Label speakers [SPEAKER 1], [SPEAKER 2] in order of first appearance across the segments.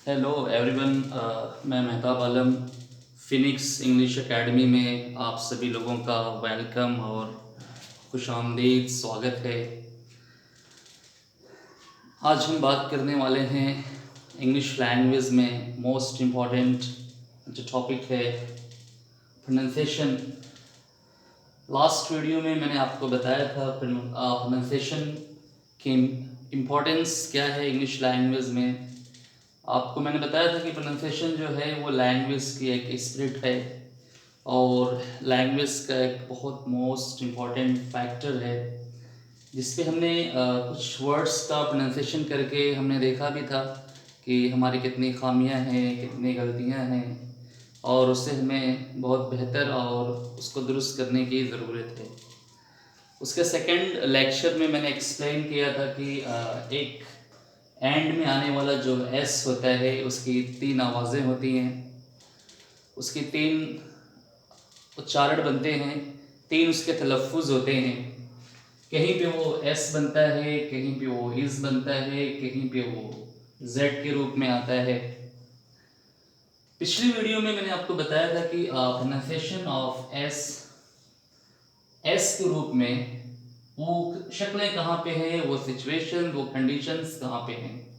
[SPEAKER 1] Hello everyone. मैं मेहताब आलम Phoenix English academy में आप सभी लोगों का वेलकम और खुशामदीद स्वागत है। आज हम बात करने वाले हैं इंग्लिश लैंग्वेज में मोस्ट इम्पॉर्टेंट जो टॉपिक है प्रोनाउंसिएशन। लास्ट वीडियो में मैंने आपको बताया था प्रोनाउंसिएशन की इम्पोर्टेंस क्या है इंग्लिश लैंग्वेज में। आपको मैंने बताया था कि प्रोनाउंसिएशन जो है वो लैंग्वेज की एक स्पिरिट है और लैंग्वेज का एक बहुत मोस्ट इम्पॉर्टेंट फैक्टर है जिस पे हमने कुछ वर्ड्स का प्रोनाउंसिएशन करके हमने देखा भी था कि हमारी कितनी खामियां हैं, कितनी गलतियां हैं और उससे हमें बहुत बेहतर और उसको दुरुस्त करने की ज़रूरत है। उसके सेकंड लेक्चर में मैंने एक्सप्लेन किया था कि एक एंड में आने वाला जो एस होता है उसकी 3 आवाज़ें होती हैं, उसकी 3 उच्चारण बनते हैं, 3 उसके तलफ़ुज़ होते हैं। कहीं पे वो एस बनता है, कहीं पे वो इज़ बनता है, कहीं पे वो जेड के रूप में आता है। पिछली वीडियो में मैंने आपको बताया था कि प्रोनाउंसिएशन ऑफ एस के रूप में वो शक्लें कहाँ पे है, वो सिचुएशन, वो कंडीशंस कहाँ पे हैं।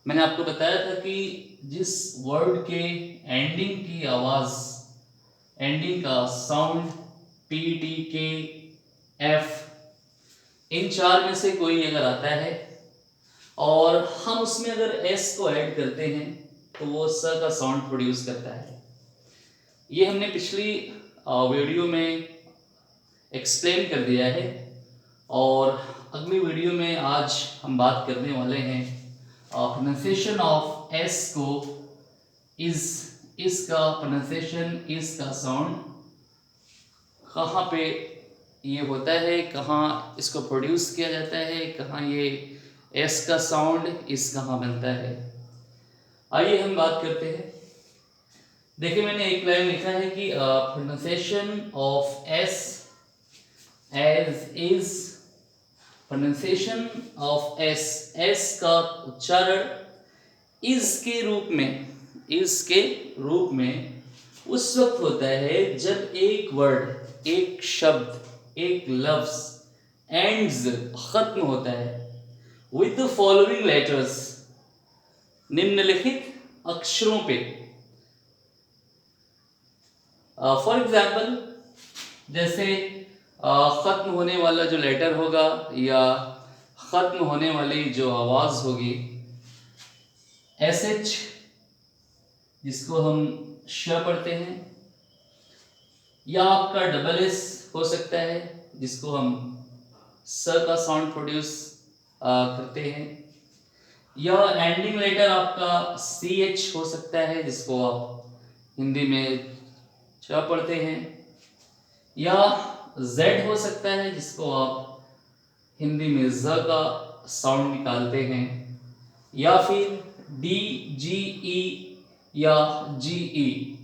[SPEAKER 1] मैंने आपको बताया था कि जिस वर्ड के एंडिंग की आवाज़, एंडिंग का साउंड पी टी के एफ, इन 4 में से कोई अगर आता है और हम उसमें अगर एस को ऐड करते हैं तो वो स का साउंड प्रोड्यूस करता है। ये हमने पिछली वीडियो में एक्सप्लेन कर दिया है और अगली वीडियो में आज हम बात करने वाले हैं प्रोनाउंसिएशन ऑफ एस को इस का प्रोनाउंसिएशन, इस का साउंड कहाँ पे ये होता है, कहाँ इसको प्रोड्यूस किया जाता है, कहाँ ये एस का साउंड इस कहाँ बनता है। आइए हम बात करते हैं। देखिए मैंने एक लाइन लिखा है कि pronunciation of s as is, pronunciation of s का उच्चारण इस के रूप में, इस के रूप में उस वक्त होता है जब एक वर्ड, एक शब्द, एक लफ्ज एंड्स खत्म होता है विद द फॉलोइंग लेटर्स, निम्नलिखित अक्षरों पे। फॉर एग्जाम्पल जैसे खत्म होने वाला जो लेटर होगा या खत्म होने वाली जो आवाज होगी, एस एच जिसको हम श पढ़ते हैं, या आपका डबल एस हो सकता है जिसको हम स का साउंड प्रोड्यूस करते हैं, या एंडिंग लेटर आपका सी एच हो सकता है जिसको आप हिंदी में च पढ़ते हैं, या जेड हो सकता है जिसको आप हिंदी में ज का साउंड निकालते हैं, या फिर डी जी ई या जी ई,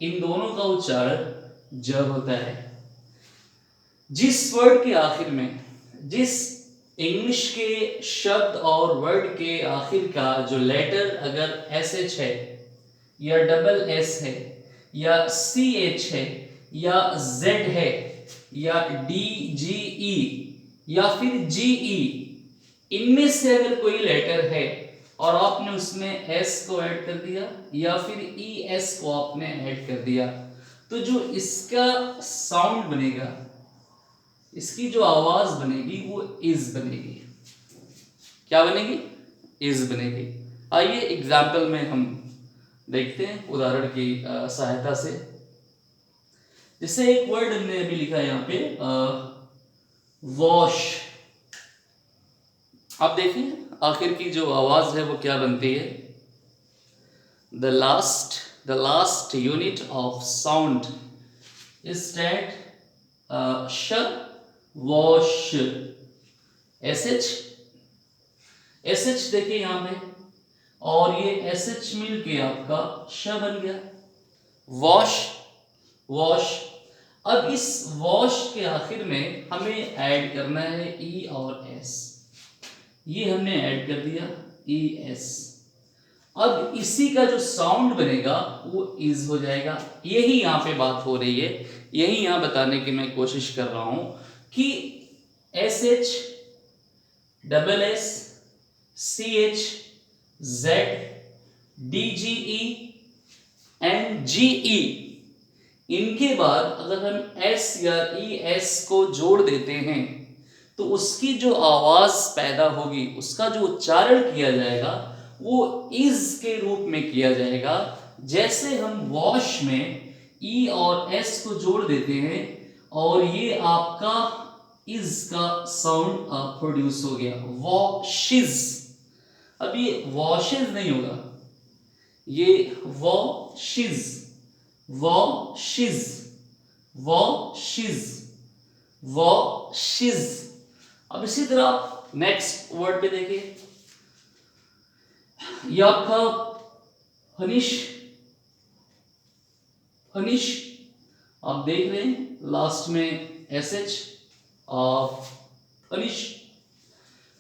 [SPEAKER 1] इन दोनों का उच्चारण ज होता है। जिस वर्ड के आखिर में, जिस इंग्लिश के शब्द और वर्ड के आखिर का जो लेटर अगर एस एच है या डबल एस है या सी एच है या जेड है या डी जी ई या फिर जी ई, इनमें से अगर कोई लेटर है और आपने उसमें एस को ऐड कर दिया या फिर ई एस को आपने ऐड कर दिया, तो जो इसका साउंड बनेगा, इसकी जो आवाज बनेगी वो इज बनेगी। क्या बनेगी? इज बनेगी। आइए एग्जाम्पल में हम देखते हैं उदाहरण की सहायता से। जैसे एक वर्ड हमने अभी लिखा है यहाँ पे वॉश। आप देखिए आखिर की जो आवाज है वो क्या बनती है। The last unit of sound is that श, वॉश, एस एच देखिए यहां पे, और ये एस एच मिल के आपका श बन गया, वॉश, वॉश। अब इस वॉश के आखिर में हमें ऐड करना है ई और एस, ये हमने ऐड कर दिया ई एस। अब इसी का जो साउंड बनेगा वो इज हो जाएगा। यही यहाँ पे बात हो रही है, यही यहाँ बताने की मैं कोशिश कर रहा हूं कि S H, double S, C H, Z, D G E and G E, इनके बाद अगर हम एस या ई एस को जोड़ देते हैं तो उसकी जो आवाज पैदा होगी, उसका जो उच्चारण किया जाएगा वो इज के रूप में किया जाएगा। जैसे हम वॉश में ई और एस को जोड़ देते हैं और ये आपका इज का साउंड प्रोड्यूस हो गया, वॉशिज। अब ये वॉशिज नहीं होगा, ये वॉशिज, वॉशिज, वॉशिज, वॉशिज। अब इसी तरह आप नेक्स्ट वर्ड पे देखिए, ये आपका हनीश, हनीश। आप देख रहे हैं लास्ट में एस एच, हनीश,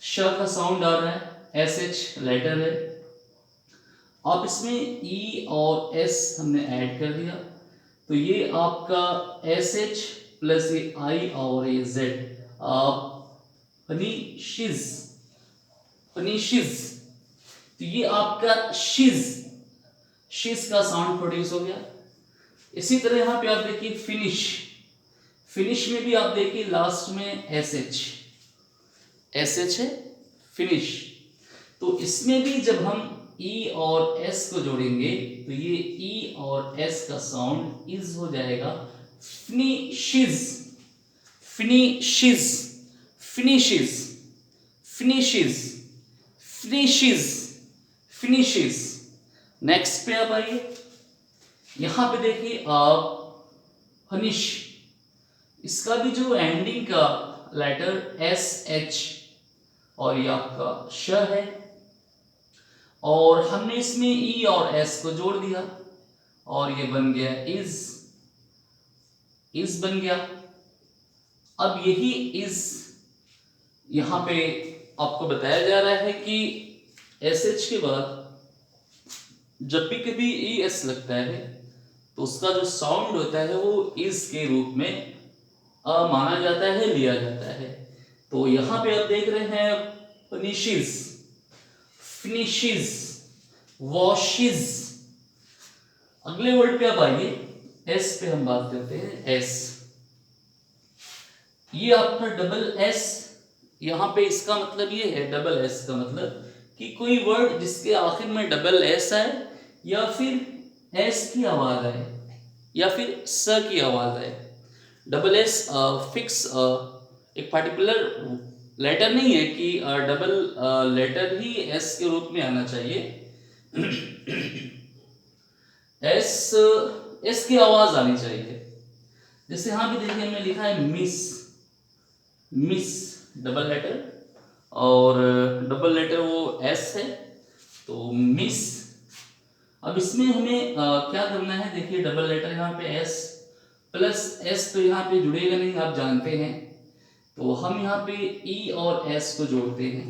[SPEAKER 1] श का साउंड आ रहा है, एस एच लेटर है। आप इसमें ई और एस हमने ऐड कर दिया तो ये आपका एस एच प्लस ये आई और ये जेड, फनीशिज, फनीशिज। तो ये आपका शिज, शिज का साउंड प्रोड्यूस हो गया। इसी तरह यहां पे आप देखिए फिनिश, फिनिश में भी आप देखिए लास्ट में एस एच, एस एच है फिनिश। तो इसमें भी जब हम ई और एस को जोड़ेंगे तो ये ई और एस का साउंड इज हो जाएगा, फिनिशिज, फिनिशिज, फिनिशिज, फिनिशिज, फिनिशिज, फिनिशिज। नेक्स्ट पे आप आइए, यहां पे देखिए आप हनीश, इसका भी जो एंडिंग का लेटर एस एच और ये आपका श है और हमने इसमें ई और एस को जोड़ दिया और ये बन गया इज बन गया। अब यही इज यहां पे आपको बताया जा रहा है कि एस एच के बाद जब भी कभी ई एस लगता है तो उसका जो साउंड होता है वो इज के रूप में माना जाता है, लिया जाता है। तो यहां पे आप देख रहे हैं फिनिशिज, फिनिशिज, वॉशिज। अगले वर्ड पे आप आइए, एस पे हम बात करते हैं, एस। ये आपका डबल एस, यहां पे इसका मतलब ये है, डबल एस का मतलब कि कोई वर्ड जिसके आखिर में डबल एस आए या फिर एस की आवाज आए या फिर स की आवाज आए। डबल एस फिक्स एक पर्टिकुलर लेटर नहीं है कि डबल लेटर ही एस के रूप में आना चाहिए। एस, एस की आवाज आनी चाहिए। जैसे यहां भी देखिए हमने लिखा है मिस, मिस डबल लेटर और डबल लेटर वो एस है तो मिस। अब इसमें हमें क्या करना है, देखिए डबल लेटर यहाँ पे एस प्लस एस तो यहाँ पे जुड़ेगा नहीं, आप जानते हैं। तो हम यहाँ पे ई और एस को जोड़ते हैं,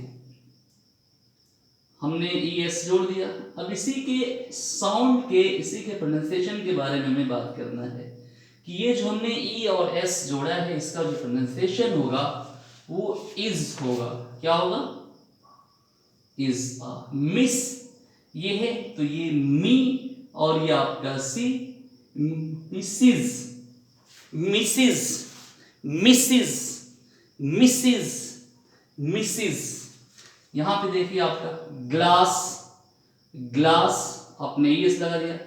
[SPEAKER 1] हमने ई एस जोड़ दिया। अब इसी के साउंड के, इसी के प्रोनाउंसिएशन के बारे में हमें बात करना है कि ये जो हमने ई और एस जोड़ा है इसका जो प्रोनाउंसिएशन होगा वो इज होगा। क्या होगा, इज। मिस ये है तो ये मी और ये आपका सी, Mrs, Mrs, Mrs, Mrs, Mrs. यहां पे देखिए आपका ग्लास, ग्लास आपने ये लगा दिया,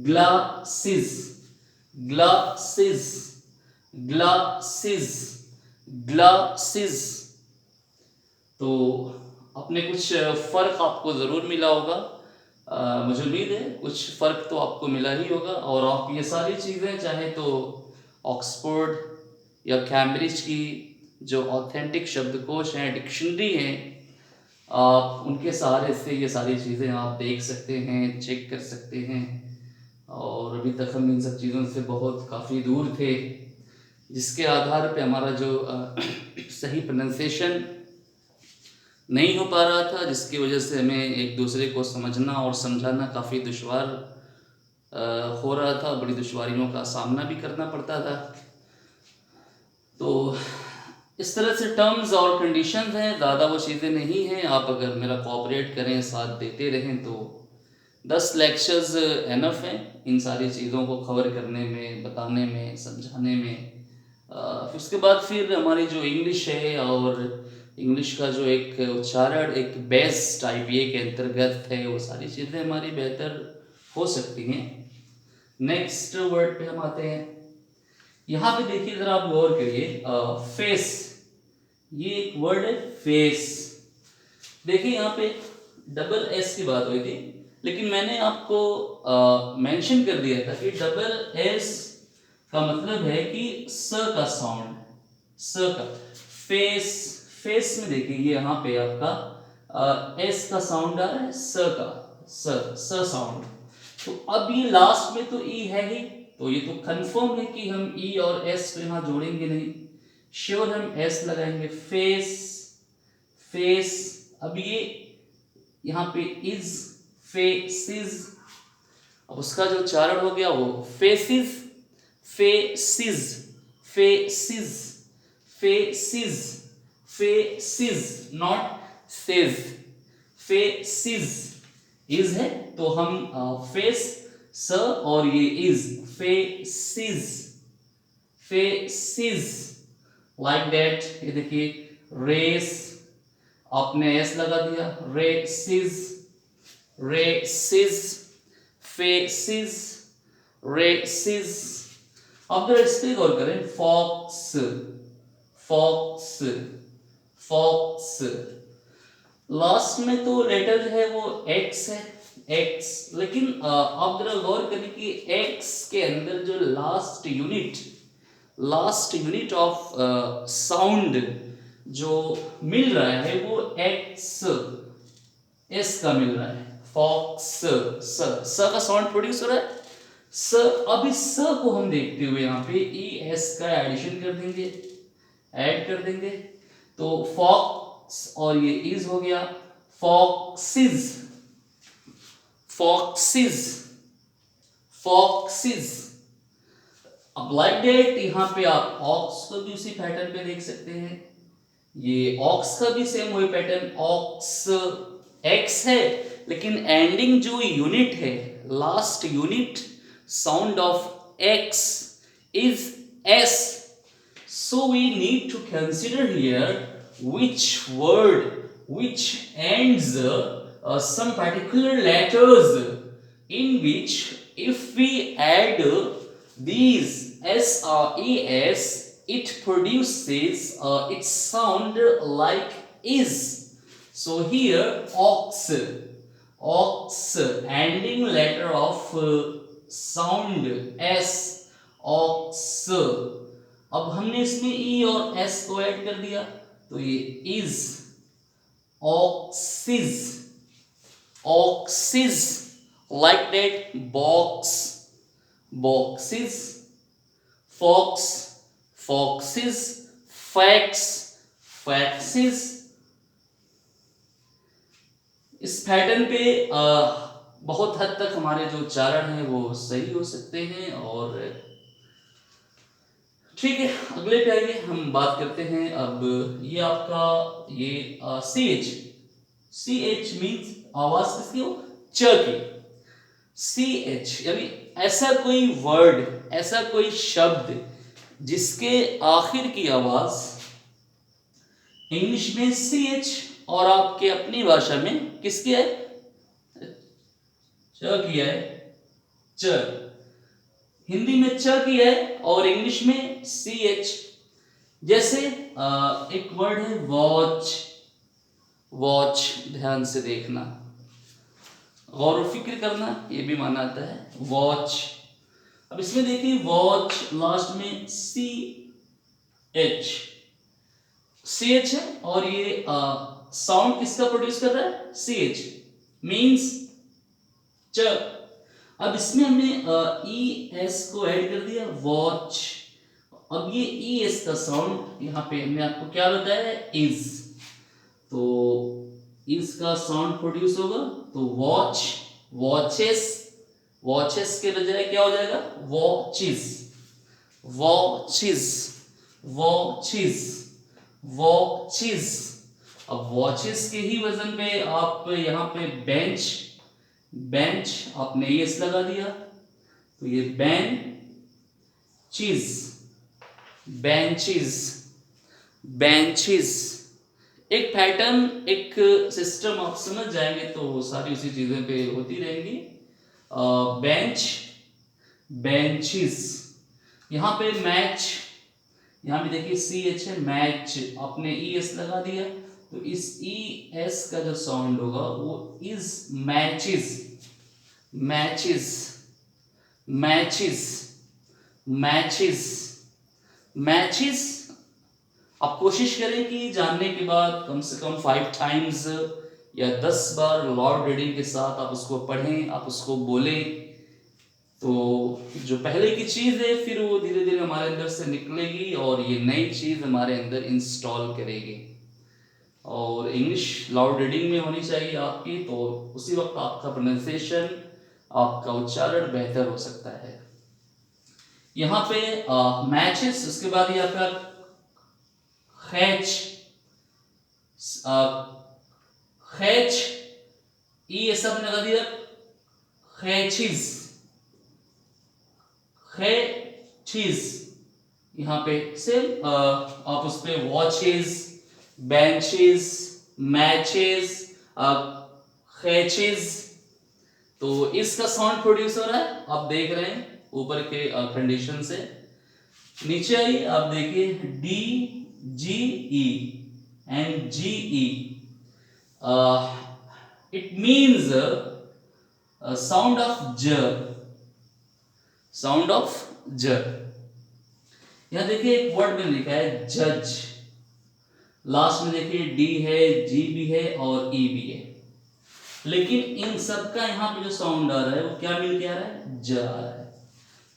[SPEAKER 1] ग्लासेस, ग्लासेस, ग्लासेस, ग्लासेस। तो अपने कुछ फर्क आपको जरूर मिला होगा, मुझे उम्मीद है कुछ फर्क तो आपको मिला ही होगा। और आप ये सारी चीज़ें चाहे तो ऑक्सफोर्ड या कैम्ब्रिज की जो ऑथेंटिक शब्दकोश हैं, डिक्शनरी हैं, आप उनके सहारे से ये सारी चीज़ें आप देख सकते हैं, चेक कर सकते हैं। और अभी तक हम इन सब चीज़ों से बहुत काफ़ी दूर थे, जिसके आधार पे हमारा जो सही प्रोनाउंसिएशन नहीं हो पा रहा था, जिसकी वजह से हमें एक दूसरे को समझना और समझाना काफ़ी दुश्वार हो रहा था, बड़ी दुश्वारियों का सामना भी करना पड़ता था। तो इस तरह से टर्म्स और कंडीशंस हैं, ज़्यादा वो चीज़ें नहीं हैं। आप अगर मेरा कोऑपरेट करें, साथ देते रहें, तो 10 लेक्चर्स एनफ हैं इन सारी चीज़ों को कवर करने में, बताने में, समझाने में। फिर उसके बाद फिर हमारी जो इंग्लिश है और इंग्लिश का जो एक उच्चारण एक बेस टाइप ये के अंतर्गत है, वो सारी चीज़ें हमारी बेहतर हो सकती हैं। नेक्स्ट वर्ड पे हम आते हैं। यहाँ पे देखिए, ज़रा आप गौर करिए, फेस, ये एक वर्ड है फेस। देखिए यहाँ पे डबल एस की बात हुई थी, लेकिन मैंने आपको मेंशन कर दिया था कि डबल एस का मतलब है कि स का साउंड, स का। फेस, फेस में देखिए ये यहाँ पे आपका एस का साउंड आ रहा है, स का, स साउंड। तो अब ये लास्ट में तो ई है ही, तो ये तो कंफर्म है कि हम ई और एस तो यहाँ जोड़ेंगे नहीं, श्योर हम एस लगाएंगे। Face, face. अब ये यहाँ पे इज, फेसिस, अब उसका जो उच्चारण हो गया वो faces, faces, faces, faces, faces, not says, faces. Is है तो हम फेस स और ये is, faces, faces, like that. ये देखिए रेस, आपने एस लगा दिया, रेसिस, रेसिस, फेसिस, रेसिस। अब जरा इस पे गौर करें, फॉक्स, फॉक्स, फॉक्स। लास्ट में तो लेटर जो है वो एक्स है, एक्स। लेकिन आप जरा गौर करें कि एक्स के अंदर जो लास्ट यूनिट ऑफ साउंड जो मिल रहा है वो एक्स, एस का मिल रहा है। फॉक्स, स का साउंड प्रोड्यूस हो रहा है, स। अब इस स को हम देखते हुए यहाँ पे ई एस का एडिशन कर देंगे, ऐड कर देंगे, तो फॉक्स और ये इज हो गया, फॉक्सिस, फॉक्सिस, फॉक्सिस। अब लाइक दैट यहाँ पे आप ऑक्स को भी उसी पैटर्न पे देख सकते हैं, ये ऑक्स का भी सेम वही पैटर्न, ऑक्स एक्स है, लेकिन एंडिंग जो यूनिट है, last unit sound of x is S. So we need to consider here which word which ends some particular letters in which if we add these s or es, it produces its sound like is. So here ox, ox, ending letter of sound s, ox। अब हमने इसमें ई और S को add कर दिया, तो ये is, oxes, oxes, like that, box, boxes, fox, foxes, fax, faxes. इस पैटर्न पे बहुत हद तक हमारे जो उच्चारण है वो सही हो सकते हैं। और ठीक है, अगले पे आइए, हम बात करते हैं। अब ये आपका ये C H, C H means आवाज किसकी हो, च की। सी एच यानी ऐसा कोई वर्ड, ऐसा कोई शब्द जिसके आखिर की आवाज इंग्लिश में सी एच और आपके अपनी भाषा में किसकी है, च की है, च। हिंदी में च की है और इंग्लिश में सी एच। जैसे एक वर्ड है वॉच, वॉच, ध्यान से देखना, गौर फिक्र करना, ये भी माना आता है वॉच। अब इसमें देखिए वॉच लास्ट में सी एच, सी एच है और ये साउंड किसका प्रोड्यूस कर रहा है, सी एच, मीन्स च। अब इसमें हमने ई एस को ऐड कर दिया, वॉच। अब ये ई एस का साउंड यहाँ पे हमने आपको क्या बताया है, इज। तो इसका साउंड प्रोड्यूस होगा, तो वॉच, वॉचेस, वॉचेस के बजाय क्या हो जाएगा, वॉचिस, वॉचिस, वॉचिस, वॉचिस। अब वॉचेस के ही वजन पे आप यहाँ पे बेंच, बेंच आपने एस लगा दिया, तो ये बेंचेस, बेंचेस, बेंचेस। एक पैटर्न, एक सिस्टम आप समझ जाएंगे तो वो सारी उसी चीजें पे होती रहेंगी। Bench, benches. यहाँ पे मैच, यहाँ भी देखिए सी एच है, मैच आपने ई एस लगा दिया, तो इस ई एस का जो साउंड होगा वो is matches, matches, matches, matches, matches. आप कोशिश करें कि जानने के बाद कम से कम 5 टाइम्स या 10 बार लॉर्ड रीडिंग के साथ आप उसको पढ़ें, आप उसको बोलें, तो जो पहले की चीज़ है फिर वो धीरे धीरे हमारे अंदर से निकलेगी और ये नई चीज़ हमारे अंदर इंस्टॉल करेगी। और इंग्लिश लाउड रीडिंग में होनी चाहिए आपकी, तो उसी वक्त आपका प्रोनाउंसिएशन, आपका उच्चारण बेहतर हो सकता है। यहाँ पे मैचेस, उसके बाद ये आपका खैच, खैच, ई ये सब लगा दिया, खैचिस, खैचिस। यहाँ पे सेम आप उस पे वॉचेस, बेंचेस, मैचेस, खैचिस, तो इसका साउंड प्रोड्यूस हो रहा है, आप देख रहे हैं ऊपर के कंडीशन से। नीचे आइए, आप देखिए D G E and G E, it means sound of ज, साउंड ऑफ ज। यहां देखिए एक वर्ड में लिखा है जज, लास्ट में देखिए डी है, जी भी है और ई भी है, लेकिन इन सब का यहाँ पे जो साउंड आ रहा है वो क्या मिल के आ रहा है, ज आ रहा है।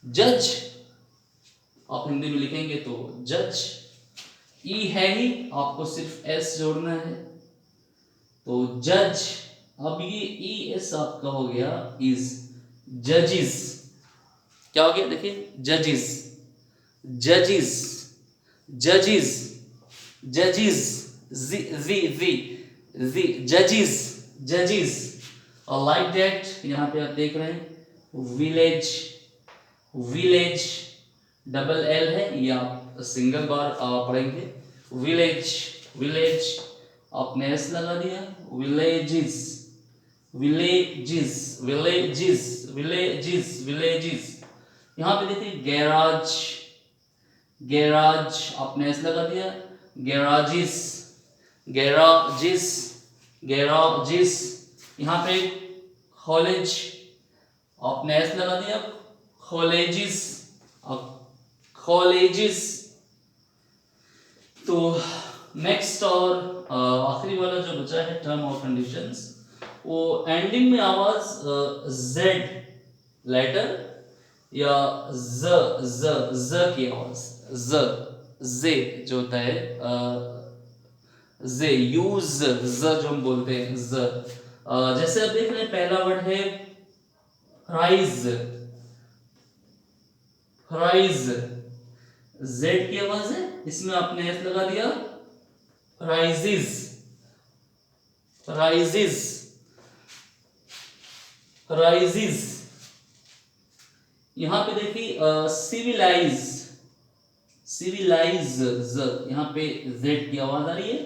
[SPEAKER 1] जज आप हिंदी में लिखेंगे तो जज, ई है ही, आपको सिर्फ एस जोड़ना है, तो जज। अब ये ई एस आपका हो गया इज जजिस, क्या हो गया देखिए, जजिस, जजिस, जजिस, जजिस, जी जी जी जी, जजिस, जजिस। और लाइक दैट यहाँ पे आप देख रहे हैं विलेज, विलेज डबल एल है, ये आप सिंगल बार पढ़ेंगे, विलेज, विलेज आपने एस लगा दिया, villages, villages, villages, villages, villages. यहाँ पे देखिए गैराज, गैराज आपने एस लगा दिया, गैराजिस, गैराजिस, गैराजिस। यहाँ पे कॉलेज आपने एस लगा दिया, कॉलेजिस, कॉलेजिस। तो नेक्स्ट और आखिरी वाला जो बचा है टर्म और कंडीशंस, वो एंडिंग में आवाज जेड लेटर या ज की आवाज, जे जो होता है, जे यूज, ज जो हम बोलते हैं ज। जैसे आप देख रहे हैं पहला वर्ड है राइज, राइज, जेड की आवाज है, इसमें आपने एस लगा दिया, राइजिस, राइजिस, राइजिस। यहां पे देखिए सिविलाइज, सिविलाइज, ज, यहाँ पे जेड की आवाज आ रही है,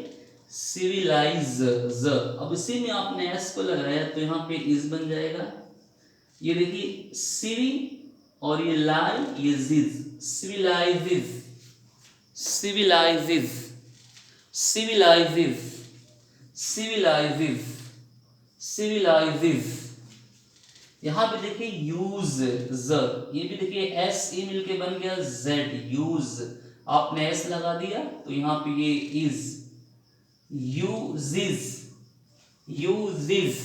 [SPEAKER 1] सिविलाइज ज। अब इसी में आपने एस को लगाया तो यहाँ पे इज बन जाएगा। ये देखिए सिवी और ये लाई, ये जिज, सिविलाइजिस, civilizes, civilizes, civilizes, civilizes। यहां पे देखिए यूज, ज, ये भी देखिए एस ई मिलके बन गया जेड, यूज, आपने एस लगा दिया तो यहां पे ये is, uses, uses,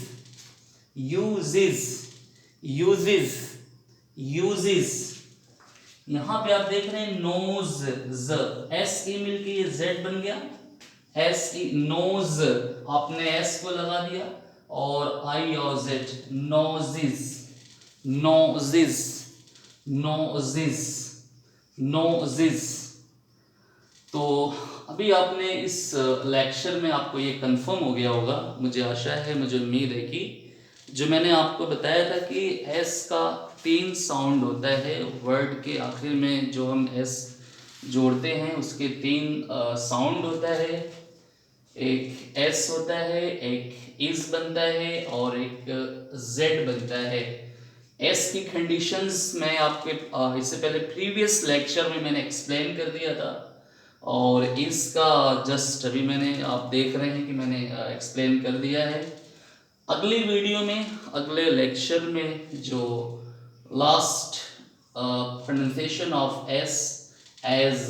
[SPEAKER 1] uses, uses, uses. यहां पे आप देख रहे हैं नोज, ज, एस ई मिलके ये जेड बन गया, एस ई नोज, आपने एस को लगा दिया, और आई और जेड नोजिस, नोजिस, नोजिस, नोजिस। तो अभी आपने इस लेक्चर में आपको ये कंफर्म हो गया होगा, मुझे आशा है, मुझे उम्मीद है कि जो मैंने आपको बताया था कि एस का 3 साउंड होता है, वर्ड के आखिर में जो हम एस जोड़ते हैं उसके 3 साउंड होता है। एक एस होता है, एक इज बनता है, और एक जेड बनता है। एस की कंडीशंस मैं आपके इससे पहले प्रीवियस लेक्चर में मैंने एक्सप्लेन कर दिया था, और इसका जस्ट अभी मैंने, आप देख रहे हैं कि मैंने एक्सप्लेन कर दिया है। अगली वीडियो में, अगले लेक्चर में जो last pronunciation of s as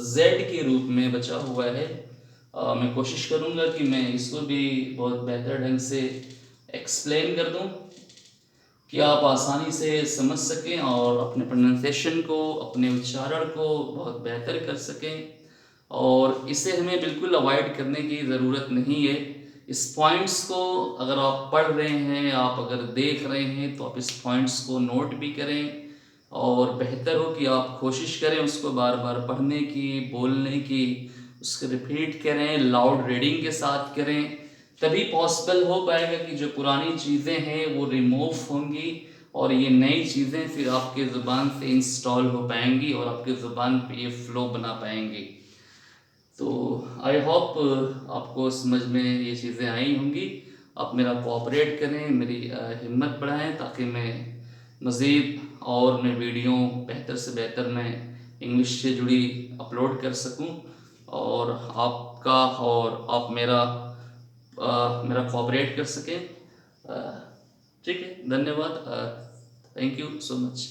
[SPEAKER 1] Z के रूप में बचा हुआ है, मैं कोशिश करूँगा कि मैं इसको भी बहुत बेहतर ढंग से एक्सप्लेन कर दूँ कि आप आसानी से समझ सकें और अपने प्रोनाउंसिएशन को, अपने उच्चारण को बहुत बेहतर कर सकें। और इसे हमें बिल्कुल अवॉइड करने की ज़रूरत नहीं है। इस पॉइंट्स को अगर आप पढ़ रहे हैं, आप अगर देख रहे हैं, तो आप इस पॉइंट्स को नोट भी करें, और बेहतर हो कि आप कोशिश करें उसको बार बार पढ़ने की, बोलने की, उसको रिपीट करें, लाउड रीडिंग के साथ करें। तभी पॉसिबल हो पाएगा कि जो पुरानी चीज़ें हैं वो रिमूव होंगी, और ये नई चीज़ें फिर आपके ज़ुबान से इंस्टॉल हो पाएंगी, और आपके ज़ुबान पे ये फ़्लो बना पाएंगी। तो आई होप आपको समझ में ये चीज़ें आई होंगी। आप मेरा कोऑपरेट करें, मेरी हिम्मत बढ़ाएं, ताकि मैं मज़ीद और मैं वीडियो बेहतर से बेहतर मैं इंग्लिश से जुड़ी अपलोड कर सकूं, और आपका और आप मेरा कोऑपरेट कर सकें। ठीक है, धन्यवाद, थैंक यू सो मच।